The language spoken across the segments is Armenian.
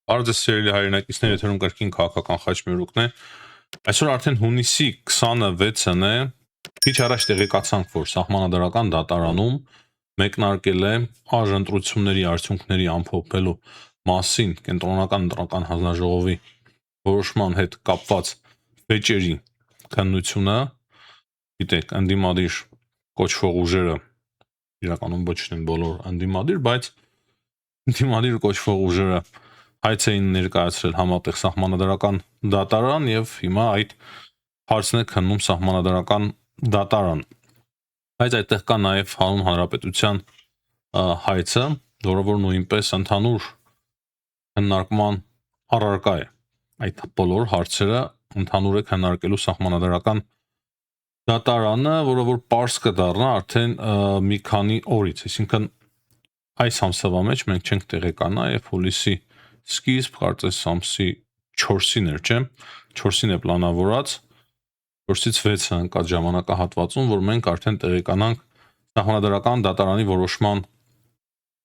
Արդյոք սիրելի հայրենակիցներ, եթերում կրկին քաղաքական խաչմերուկն է։ Այսօր արդեն հունիսի 26-ն է։ Քիչ առաջ տեղեկացանք, որ Սահմանադրական դատարանում մեկնարկել է արժանտրությունների արդյունքների ամփոփելու մասին Կենտրոնական ընտրական հանձնաժողովի որոշման հետ կապված վեճերի քննությունը։ Գիտեք, ընդդիմադիր կոչվող ուժերը իրականում ոչ թե բոլոր ընդդիմադիր, բայց ընդդիմադիր կոչվող ուժերը հայց էին ներկայացրել համատեղ Սահմանադրական դատարան եւ հիմա այդ հարցն է քննում Սահմանադրական դատարան։ Բայց այդտեղ կա նաեւ հանուն հանրապետության հայցը, որը որ նույնպես ընդհանուր քննարկման առարկա է։ Այդ բոլոր հարցերը ընդհանուր է քննարկելու Սահմանադրական դատարանը, որը որ պարզ կդառնա արդեն մի քանի օրից, այսինքն այս ամսվա մեջ մենք չենք տեղեկանա եւ հուլիսի սկիզբ, կարծես ամսի 4-ին էր, չէ՞, 4-ին է պլանավորած, 4-ից 6-ը ընկած ժամանակահատվածում, որ մենք արդեն տեղեկանանք Սահմանադրական դատարանի որոշման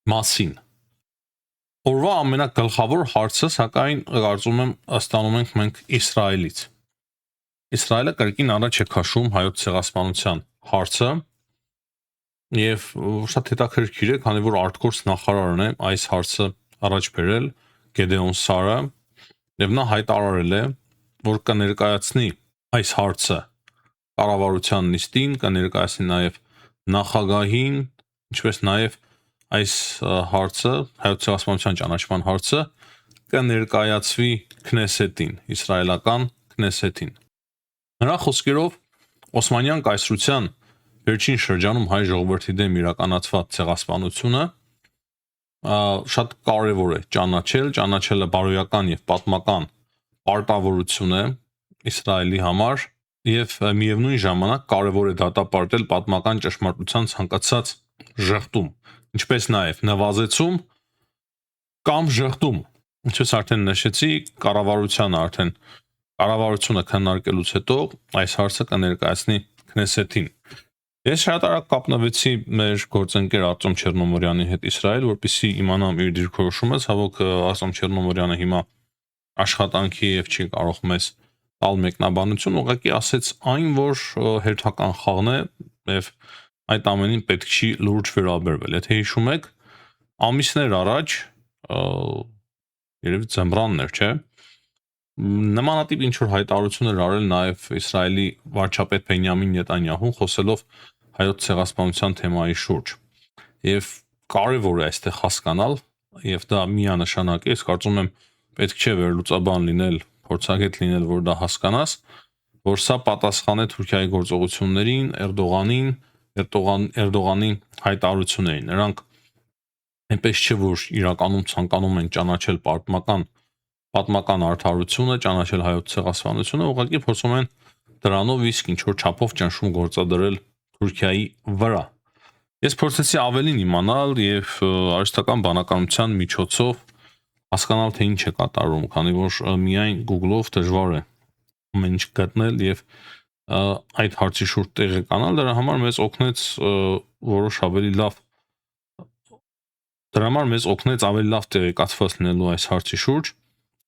մասին։ Օրվա ամենագլխավոր հարցը, սակայն կարծում եմ ստանում ենք մենք Իսրայելից։ Իսրայելը կրկին առաջ է քաշում հայոց ցեղասպանության հարցը եւ շատ հետաքրքիր է, քանի որ արտգործ նախարարն է այս հարցը առաջ բերել, Գեդեոն Սարը, եւ նա հայտարարել է, որ կներկայացնի այս հարցը կառավարության նիստին, կներկայացնի նաեւ նախագահին, ինչպես նաեւ այս հարցը, հայոց ցեղասպանության ճանաչման հարցը կներկայացվի Քնեսետին, իսրայելական Քնեսետին։ Նրա խոսքերով Օսմանյան կայսրության վերջին շրջանում հայ ժողովրդի դեմ իրականացված ցեղասպանությունը շատ կարևոր է ճանաչելը բարոյական եւ պատմական պարտավորություն է Իսրայելի համար եւ միևնույն ժամանակ կարևոր է դատապարտել պատմական ճշմարտության ցանկացած ժխտում, ինչպես նաեւ նվազեցում կամ ժխտում։ Ինչպես արդեն նշեցի, կառավարությունը քննարկելուց հետո այս հարցը կներկայացնի Քնեսետին։ Ես շատ արագ կապնվեցի մեր գործընկեր Արտем Չեռնոմորյանի հետ Իսրայել, որպեսզի իմանամ իր դիրքորոշումը, ցավոք Արտем Չեռնոմորյանը հիմա աշխատանքի եւ չի կարող մեզ տալ մեկնաբանություն, ուղղակի ասեց այն, որ հերթական խաղն է եւ այդ ամենին պետք չի լուրջ վերաբերվել։ Եթե հիշում եք, ամիսներ առաջ երևի ձմռանն էր, չէ՞, նմանատիպ ինչ որ հայտարարություն էր արել նաև Իսրայելի վարչապետ Բենյամին Նետանյահուն, խոսելով հայոց ցեղասպանության թեմայի շուրջ։ Եվ կարևոր է այստեղ հասկանալ, եւ դա միանշանակ է, ես կարծում եմ պետք չէ վերլուծաբան լինել, փորձագետ լինել, որ դա հասկանաս, որ սա պատասխան է Թուրքիայի գործողություններին, Էրդողանի հայտարարություններին։ Նրանք այնպես չէ, որ իրականում ցանկանում են ճանաչել պատմական արդարությունը, ճանաչել հայոց ցեղասպանությունը, ուղղակի փորձում են դրանով իսկ ինչ որ չափով ճնշում գործադրել Թուրքիայի վրա։ Ես փորձեցի ավելին իմանալ եւ արհեստական բանականության միջոցով հասկանալ, թե ինչ է կատարվում, քանի որ միայն Google-ով դժվար է ամեն ինչ գտնել եւ այդ հարցի շուրջ տեղեկանալ, դրա համար մեզ օգնեց ավելի լավ տեղեկացված լինելու այս հարցի շուրջ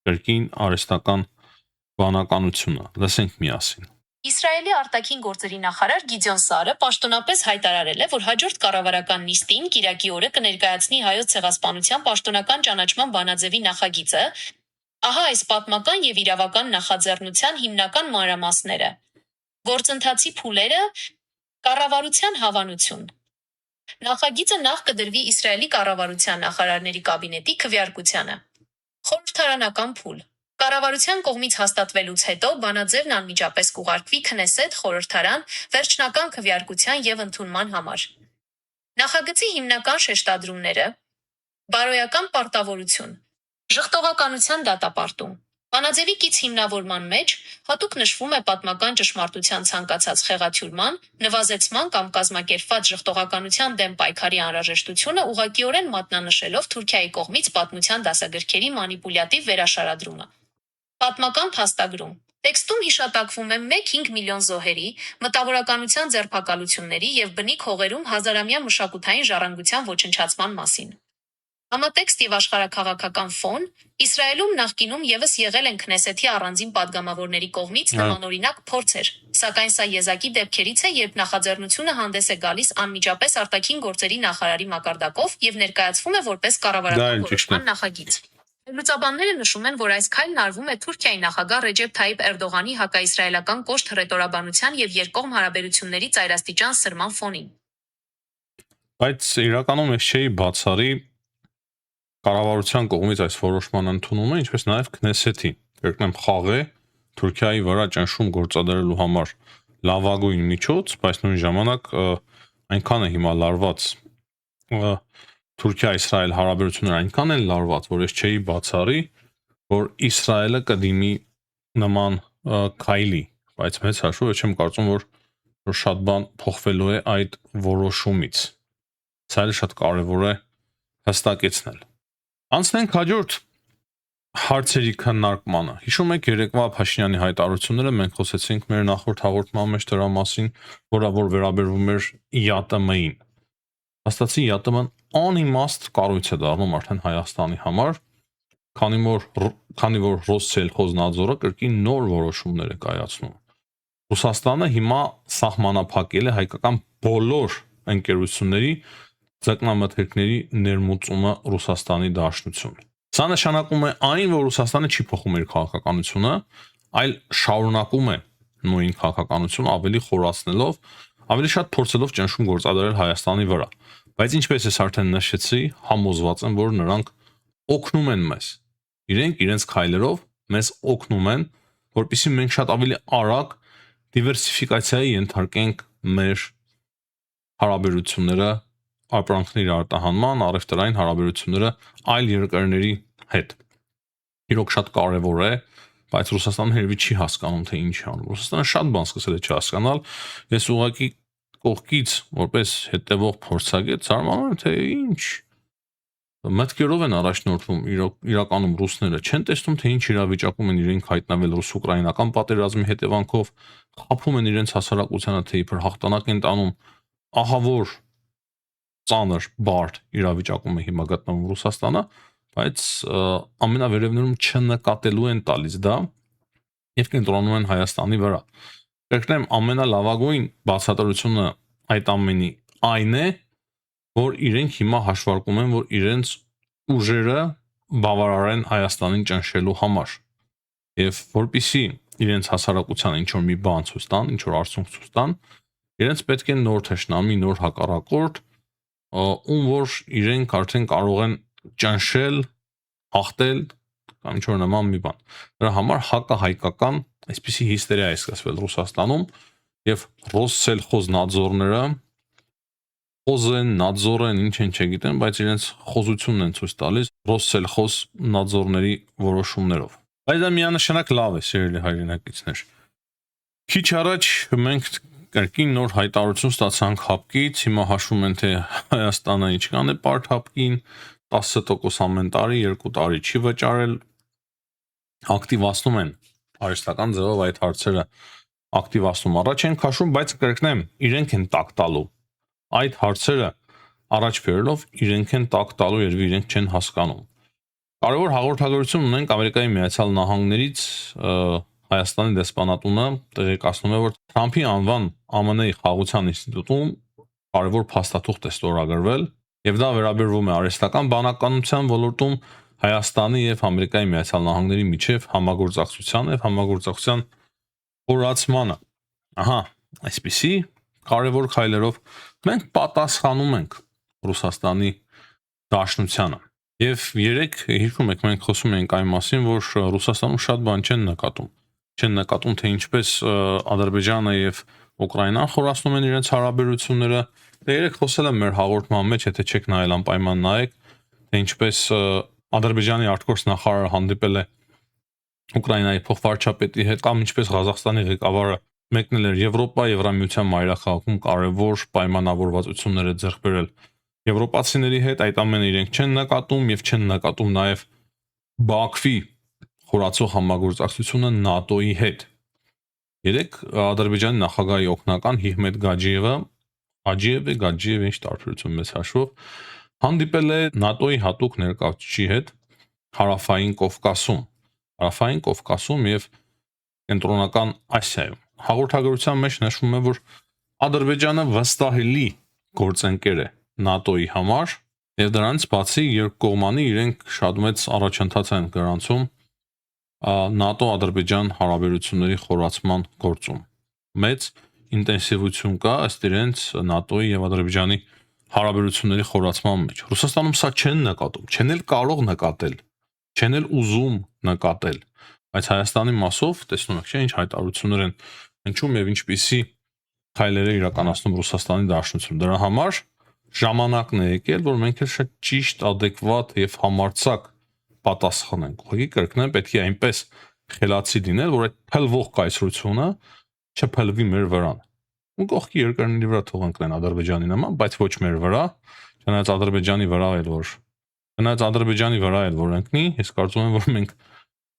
կրկին արհեստական բանականությունը։ Լսենք միասին։ Իսրայելի արտաքին գործերի նախարար Գիդեոն Սարը պաշտոնապես հայտարարել է, որ հաջորդ կառավարական նիստին կիրակի օրը կներկայացնի հայոց ցեղասպանության պաշտոնական ճանաչման բանաձևի նախագիծը, ահա այս պատմական եւ իրավական նախաձեռնության հիմնական մանրամասները, գործընթացի փուլերը, կառավարության հավանություն։ Նախագիծը նախ կդրվի Իսրայելի կառավարության նախարարների կաբինետի քվեարկությանը։ Խորհրդարանական փուլ։ Կառավարության կողմից հաստատվելուց հետո բանաձևն անմիջապես կուղարկվի Քնեսեթ խորհրդարան վերջնական քվեարկության եւ ընդունման համար։ Նախագծի հիմնական շեշտադրումները՝ բարոյական պարտավորություն, ժխտողականության դատապարտում։ Բանաձևի կից հիմնավորման մեջ հատուկ նշվում է պատմական ճշմարտության ցանկացած խեղաթյուրման, նվազեցման կամ կազմակերպված ժխտողականության դեմ պայքարի անհրաժեշտությունը, ուղղակիորեն մատնանշելով Թուրքիայի կողմից պատմության դասագրքերի մանիպուլյատիվ վերաշարադրումը։ Պատմական փաստագրում։ Տեքստում հիշատակվում է 1-5 միլիոն զոհերի, մտավորականության ձերբակալությունների եւ բնիկ հողերում հազարամյա մշակութային ժառանգության ոչնչացման մասին։ Համատեքստ եւ աշխարհաքաղաքական ֆոն Իսրայելում նախկինում եւս եղել են Քնեսեթի առանձին падգամավորների կողմից նմանօրինակ փորձեր, սակայն սա եզակի դեպքերից է, երբ նախաձեռնությունը հանդես է գալիս անմիջապես արտաքին գործերի նախարարի մակարդակով եւ ներկայացվում է որպես կառավարական որոշման նախագիծ։ Լուծաբանները նշում են, որ այս քայլն արվում է Թուրքիայի նախագահ Ռեջեփ Թայիփ Էրդողանի հակաիսրայելական կոշտ հռետորաբանության եւ երկկողմ հարաբերությունների ծայրաստիճան սրման ֆոնին։ Բայց իրականում ես չէի բացառի կառավարության կողմից այս որոշման ընդունումը, ինչպես նաև Քնեսեթի, երկնեմ խաղ է Թուրքիայի վրա ճնշում գործադրելու համար լավագույն միջոց, բայց նույն ժամանակ այնքան է հիմա լարված Թուրքիա-Իսրայել հարաբերությունները այնքան են լարված, որ ես չէի բացառի, որ Իսրայելը կդիմի նման քայլի, բայց մեծ հաշվով չեմ կարծում, որ շատ բան փոխվելու է այդ որոշումից։ Սա էլ շատ կարևոր է հստակեցնել։ Անցնենք հաջորդ հարցերի քննարկմանը։ Հիշում եք երեկվա Փաշինյանի հայտարարությունները, մենք խոսեցինք մեր նախորդ հաղորդման մեջ դրա մասին, որ վերաբերվում էր ԵԱՏՄ-ին։ Հաստատի ԵԱՏՄ-ն անիմաստ կառույց է դառնում արդեն Հայաստանի համար, քանի որ Ռոսսելխոզնadzորը կրկին նոր որոշումներ է կայացնում։ Ռուսաստանը հիմա սահմանափակել է հայկական բոլոր ընկերությունների ձկնամթերքների ներմուծումը Ռուսաստանի Դաշնություն։ Սա նշանակում է այն, որ Ռուսաստանը չի փոխում իր քաղաքականությունը, այլ շարունակում է նույն քաղաքականությունը ավելի խորացնելով, ավելի շատ փորձելով ճնշում գործադրել Հայաստանի վրա։ Բայց ինչպես ես արդեն նշեցի, համոզված եմ, որ նրանք օգնում են մեզ։ Իրենք իրենց քայլերով մեզ օգնում են, որպեսզի մենք շատ ավելի արագ դիվերսիֆիկացիայի ենթարկենք մեր հարաբերությունները, ապրանքների արտահանման, առևտրային հարաբերությունները այլ երկրների հետ։ Իրոք շատ կարևոր է, բայց Ռուսաստանը հերևի չի հասկանում, թե ինչ անում։ Ռուսաստանը շատ բան սկսել է չհասկանալ։ Ես ուղղակի կողքից որպես հետևող փորձագետ զարմանում եմ, թե ինչ մտքերով են առաջնորդվում իրականում ռուսները, չեն տեսնում, թե ինչ իրավիճակում են իրենք հայտնվել ռուս-ուկրաինական պատերազմի հետևանքով, խափում են իրենց հասարակությանը, թե իբր հաղթանակ են տանում, ահավոր ծանր բարդ իրավիճակում է հիմա գտնվում Ռուսաստանը, բայց ամենավերևներում չնկատելու են տալիս դա եւ կենտրոնում են Հայաստանի վրա։ Կրկնեմ, ամենալավագույն բացատրությունը այդ ամենի այն է, որ իրենք հիմա հաշվարկում են, որ իրենց ուժերը բավարար են Հայաստանին ճնշելու համար եւ որpիսի իրենց հասարակությանը ինչ որ մի բան ցույց տան, ինչ որ արդյունք ցույց տան, իրենց պետք է նոր թշնամի, նոր հակառակորդ, ում որ իրենք արդեն կարող են ճնշել, հաղթել կամ ինչ որ նման մի բան։ Դրա համար հակահայկական այսպիսի հիստերիա է սկսվել Ռուսաստանում եւ Ռոսսելխոզնadzորները Նadzorն ինչ են չգիտեմ, բայց իրենց խոզությունն են ցույց տալիս Ռոսսելխոզնadzորների որոշումներով։ Բայց դա միանշանակ լավ է, սիրելի հայրենակիցներ։ Քիչ առաջ մենք կրկին նոր հայտարարություն ստացանք ՀԱՊԿ-ից, հիմա հաշվում են, թե Հայաստանը ինչքան է պարտ ՀԱՊԿ-ին, 10% ամեն տարի, 2 տարի չի վճարել, ակտիվացնում են արհեստական ձևով այդ հարցերը ակտիվացնում առաջ են քաշում, բայց կրկնեմ, իրենք են տակ տալու այդ հարցերը առաջ բերելով, իրենք են տակ տալու եւ իրենք չեն հասկանում։ Կարևոր հաղորդագրություն ունենք Ամերիկայի Միացյալ Նահանգներից Հայաստանի դեսպանատունը տեղեկացնում է, որ Թրամփի անվան ԱՄՆ-ի խաղաղության ինստիտուտում կարևոր փաստաթուղթ է ստորագրվել եւ դա վերաբերվում է արհեստական բանականության ոլորտում Հայաստանի եւ Ամերիկայի Միացյալ Նահանգների միջև համագործակցության եւ համագործակցության խորացմանը։ Ահա, այսպիսի կարևոր քայլերով մենք պատասխանում ենք Ռուսաստանի Դաշնությանը։ Եվ երեք հիշում եք մենք խոսում ենք այն մասին, որ Ռուսաստանում շատ բան չեն նկատում, թե ինչպես Ադրբեջանը եւ Ուկրաինան խորացնում են իրենց հարաբերությունները։ Դե երեք խոսել եմ մեր հաղորդման մեջ, եթե չեք նայել անպայման նայեք, թե ինչպես Ադրբեջանի արտգործ նախարարը հանդիպել է Ուկրաինայի փոխվարչապետի հետ, կամ ինչպես Ղազախստանի ղեկավարը մեկնել էր Եվրոպա, Եվրամիության մայրաքաղաքում կարևոր պայմանավորվածություններ է ձեռք բերել եվրոպացիների հետ, այդ ամենը իրենք չեն նկատում եւ չեն նկատում նաեւ Բաքվի խորացող համագործակցությունը ՆԱՏՕ-ի հետ։ Երեք Ադրբեջանի նախագահի օգնական Հիհմետ Գաջիևը, ինչ տարբերություն մեծ հաշվով, Հանդիպել է ՆԱՏՕ-ի հատուկ ներկայացուցիչի հետ Հարավային Կովկասում եւ Կենտրոնական Ասիայում։ Հաղորդագրության մեջ նշվում է, որ Ադրբեջանը վստահելի գործընկեր է ՆԱՏՕ-ի համար եւ դրանից բացի երկկողմանի իրենք շատ մեծ առաջընթաց են գրանցում ՆԱՏՕ-Ադրբեջան հարաբերությունների խորացման գործում։ Մեծ ինտենսիվություն կա ըստ իրենց ՆԱՏՕ-ի եւ Ադրբեջանի հարաբերությունների խորացման մեջ։ Ռուսաստանում սա չեն նկատում, չեն էլ կարող նկատել, չեն էլ ուզում նկատել, բայց Հայաստանի մասով տեսնում եք, չէ՞, ինչ հայտարարություններ են հնչում եւ ինչպիսի քայլեր է իրականացնում Ռուսաստանի Դաշնությունը։ Դրա համար ժամանակն է եկել, որ մենք էլ շատ ճիշտ, adekvat եւ համարձակ պատասխանենք։ Ուղղակի կրկնեմ, պետք է այնպես խելացի լինել, որ այդ փլվող կայսրությունը չփլվի մեր վրան։ Ու կողքի երկրների վրա թող ընկնեն Ադրբեջանի նման, բայց ոչ մեր վրա, չնայած Ադրբեջանի վրա էլ որ ընկնի, ես կարծում եմ, որ մենք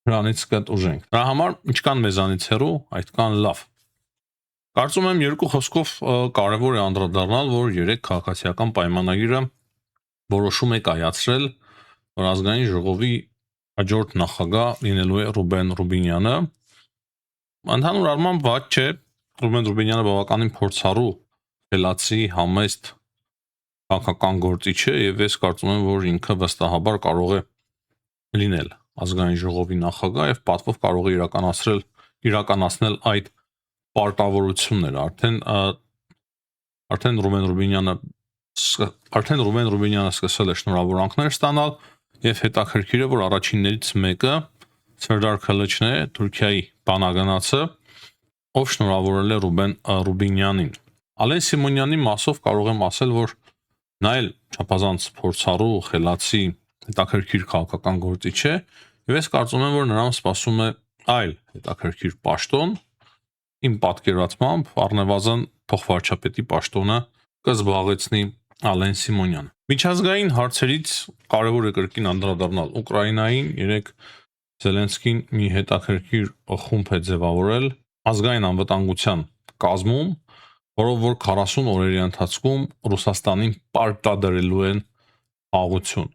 նրանից կտուժենք։ Դրա համար ինչքան մեզանից հեռու, այդքան լավ։ Կարծում եմ երկու խոսքով կարևոր է անդրադառնալ, որ 3 քաղաքացիական պայմանագիրը որոշում է կայացրել, որ ազգային ժողովի հաջորդ նախագահ լինելու է Ռուբեն Ռուբինյանը։ Ընդհանուր առմամբ ված չէ, Ռուբեն Ռուբինյանը բավականին փորձառու, խելացի, համեստ քաղաքական գործիչ է եւ ես կարծում եմ, որ ինքը վստահաբար կարող է լինել ազգային ժողովի նախագահ եւ պատվով կարող է իրականացնել այդ պարտավորությունները։ Արդեն Ռուբեն Ռուբինյանը սկսել է շնորհավորանքներ ստանալ եւ հետաքրքիր է, որ առաջիններից մեկը Սերդար Քելեչն է, Թուրքիայի բանագնացը, ով շնորհավորել է Ռուբեն Ռուբինյանին։ Ալեն Սիմոնյանի մասով կարող եմ ասել, որ նա էլ չափազանց փորձառու, խելացի, հետաքրքիր քաղաքական գործիչ է եւ ես կարծում եմ, որ նրան սպասում է այլ հետաքրքիր պաշտոն։ Իմ պատկերացմամբ առնվազն փոխվարչապետի պաշտոնը կզբաղեցնի Ալեն Սիմոնյանը։ Միջազգային հարցերից կարևոր է կրկին անդրադառնալ Ուկրաինային։ Երեք Զելենսկին մի հետաքրքիր խումբ է ձևավորել ազգային անվտանգության կազմում, որով որ 40 օրերի ընթացքում Ռուսաստանին պարտադրելու են աղություն։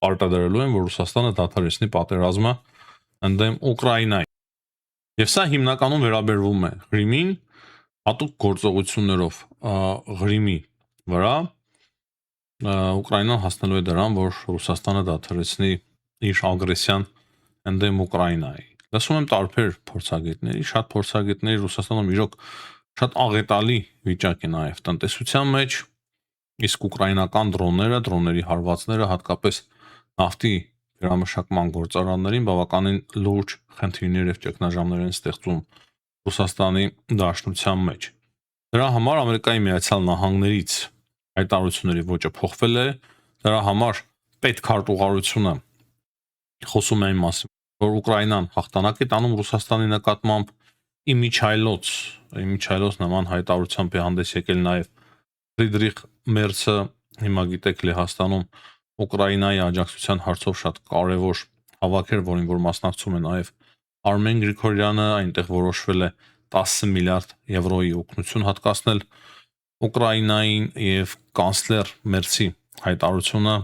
Պարտադրելու են, որ Ռուսաստանը դադարեցնի պատերազմը ընդդեմ Ուկրաինայի։ Եվ սա հիմնականում վերաբերվում է Ղրիմին, հատուկ գործողություններով Ղրիմի վրա Ուկրաինան հասնելու է դրան, որ Ռուսաստանը դադարեցնի իր ագրեսիան ընդդեմ Ուկրաինայի։ Լսում եմ տարբեր փորձագետների, շատ փորձագետների Ռուսաստանում իրոք շատ աղետալի վիճակ է նաև տնտեսության մեջ, իսկ ուկրաինական դրոնների հարվածները հատկապես նավթի վերամշակման գործարաններին բավականին լուրջ խնդիրներ եւ ճգնաժամեր են ստեղծում Ռուսաստանի Դաշնության մեջ։ Դրա համար Ամերիկայի Միացյալ Նահանգներից հայտարարությունների ոճը փոխվել է, դրա համար պետքարտուղարությունը խոսում է այն մասին, որ Ուկրաինան հաղթանակ է տանում Ռուսաստանի նկատմամբ, իմիջայլոց նման հայտարարությամբ է հանդես եկել նաև Ֆրիդրիխ Մերցը, հիմա գիտեք Լեհաստանում Ուկրաինայի աջակցության հարցով շատ կարևոր հավաք էր, որին որ մասնակցում է նաև Արմեն Գրիգորյանը, այնտեղ որոշվել է 10 միլիարդ եվրոյի օգնություն հատկացնել Ուկրաինային եւ կանցլեր Մերցի հայտարարությունը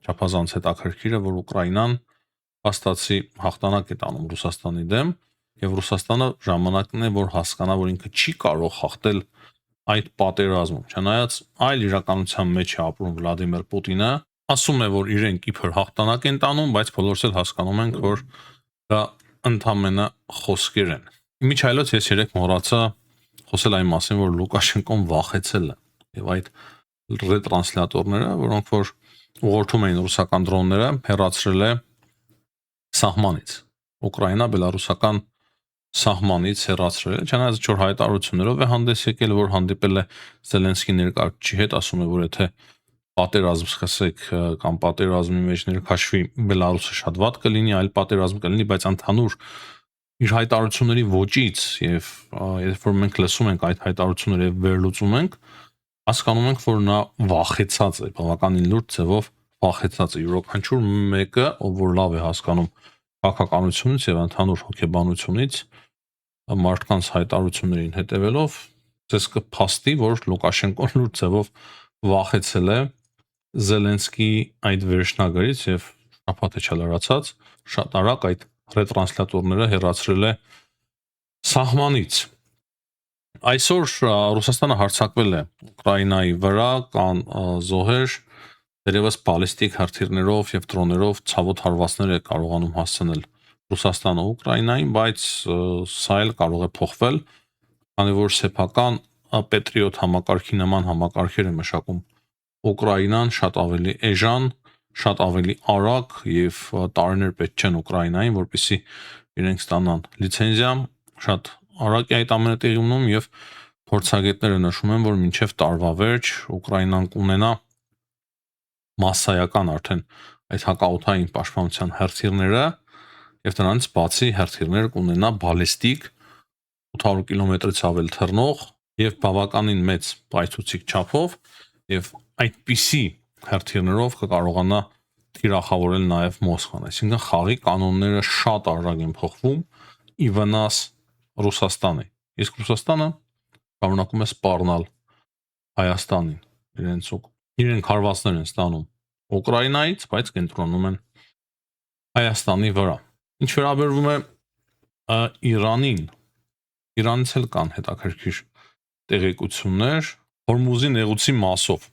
չափազանց հետաքրքիր է, որ Ուկրաինան հաստատի հաղթանակ է տանում Ռուսաստանի դեմ եւ Ռուսաստանը ժամանակն է, որ հասկանա, որ ինքը չի կարող հաղթել այդ պատերազմում։ Չնայած այլ իրականության մեջ է ապրում Վլադիմիր Պուտինը, ասում է, որ իրենք իբր հաղթանակ են տանում, բայց բոլորս էլ հասկանում ենք, որ դա ընդամենը խոսքեր են։ Իմիջայլոց ես երեք մոռացա խոսել այն մասին, որ Լուկաշենկոն վախեցել է եւ այդ ռետրանսլյատորները, որոնք որ ուղղորդում էին ռուսական դրոնները, հեռացրել է սահմանից։ Ուկրաինա-բելարուսական սահմանից հեռացրել է, չնայած չոր հայտարարություններով է հանդես եկել, որ հանդիպել է Զելենսկի ներկայացուցիչի հետ, ասում է, որ եթե պատերազմ սկսեք կամ պատերազմի մեջ ներքաշվի Բելարուսը շատ վատ կլինի, այլ պատերազմ կլինի, բայց ընդհանուր իր հայտարարությունների ոճից եւ երբ որ մենք լսում ենք այդ հայտարարությունները եւ վերլուծում ենք, հասկանում ենք, որ նա վախեցած է, բավականին լուրջ ձևով վախեցած է։ Յուրաքանչյուր մեկը, ով որ լավ է հասկանում քաղաքականությունից եւ ընդհանուր հոգեբանությունից, մարդկանց հայտարարություններին հետևելով, ցես կփաստի, որ Լուկաշենկոն լուրջ ձևով վախեցել է Զելենսկի այդ վերջնագրից եւ շփաթը չլարացած շատ արագ այդ ռետրանսլատորները հեռացրել է սահմանից։ Այսօր Ռուսաստանը հարձակվել է Ուկրաինայի վրա կան զոհեր, դերևս բալիստիկ հրթիռներով եւ դրոներով ցավոտ հարվածներ է կարողանում հասցնել Ռուսաստանը Ուկրաինային, բայց սա էլ կարող է փոխվել, քանի որ սեփական Patriot համակարգի նման համակարգեր է մշակում Ուկրաինան շատ ավելի էժան, շատ ավելի արագ եւ տարիներ պետք չեն Ուկրաինային, որպեսզի իրենք ստանան լիցենզիա, շատ արագ է այդ ամենը տեղի ունենում եւ փորձագետները նշում են, որ մինչեւ տարվա վերջ Ուկրաինան կունենա massայական արդեն այդ հակաօդային պաշտպանության հրթիռները եւ դրանից բացի հրթիռները կունենա բալիստիկ 800 կիլոմետրից ավել թռնող եւ բավականին մեծ պայթուցիկ չափով եւ այդպիսի հրթիռներով կկարողանա թիրախավորել նաեւ Մոսկվան, այսինքն խաղի կանոնները շատ արագ են փոխվում ի վնաս Ռուսաստանի։ Իսկ Ռուսաստանը կամենակում է սպառնալ Հայաստանին, իրենք հարվածներ են ստանում Ուկրաինայից, բայց կենտրոնում են Հայաստանի վրա։ Ինչ վերաբերվում է Իրանին, Իրանից էլ կան հետաքրքիր տեղեկություններ Հորմուզի նեղուցի մասով։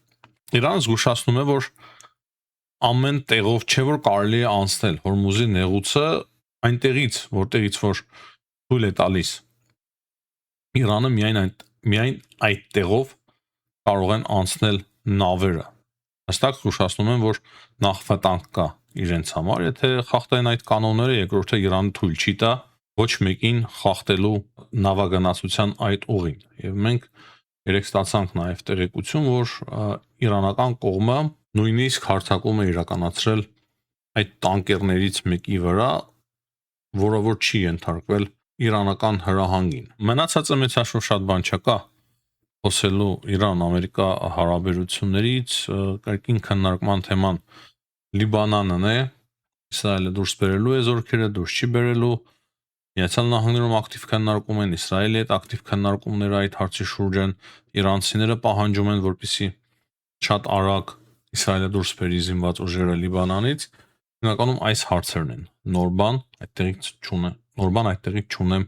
Իրանը զգուշացնում է, որ ամեն տեղով չէ որ կարելի է անցնել Հորմուզի նեղուցը այնտեղից, որտեղից որ թույլ է տալիս Իրանը միայն այդ տեղով կարող են անցնել նավերը։ Հստակ զգուշացնում են, որ նախ վտանգ կա իրենց համար, եթե խախտեն այդ կանոնները, երկրորդը Իրանը թույլ չի տա ոչ մեկին խախտելու նավագնացության այդ ուղին։ Եվ մենք երեք ստացանք նաև տեղեկություն, որ իրանական կողմը նույնիսկ հարձակում է իրականացրել այդ տանկերներից մեկի վրա, որը որ չի ենթարկվել իրանական հրահանգին։ Մնացածը մեծ հաշվով շատ բան չկա խոսելու Իրան-Ամերիկա հարաբերություններից, կրկին քննարկման թեման Լիբանանն է, Իսրայելը դուրս բերելու է զորքերը, դուրս չի բերելու, Միացյալ Նահանգներում ակտիվ քննարկում են, Իսրայելի հետ ակտիվ քննարկումները այդ հարցի շուրջ են, իրանցիները պահանջում են, որպեսզի շատ արագ Իսրայելը դուրս բերի զինված ուժերը Լիբանանից, հիմնականում այս հարցերն են, նոր բան այդտեղից չունեմ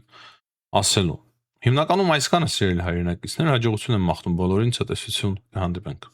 ասելու։ Հիմնականում այսքանը սիրելի հայրենակիցներ, հաջողություն եմ մաղթում բոլորին, ցտեսություն, կհանդիպենք։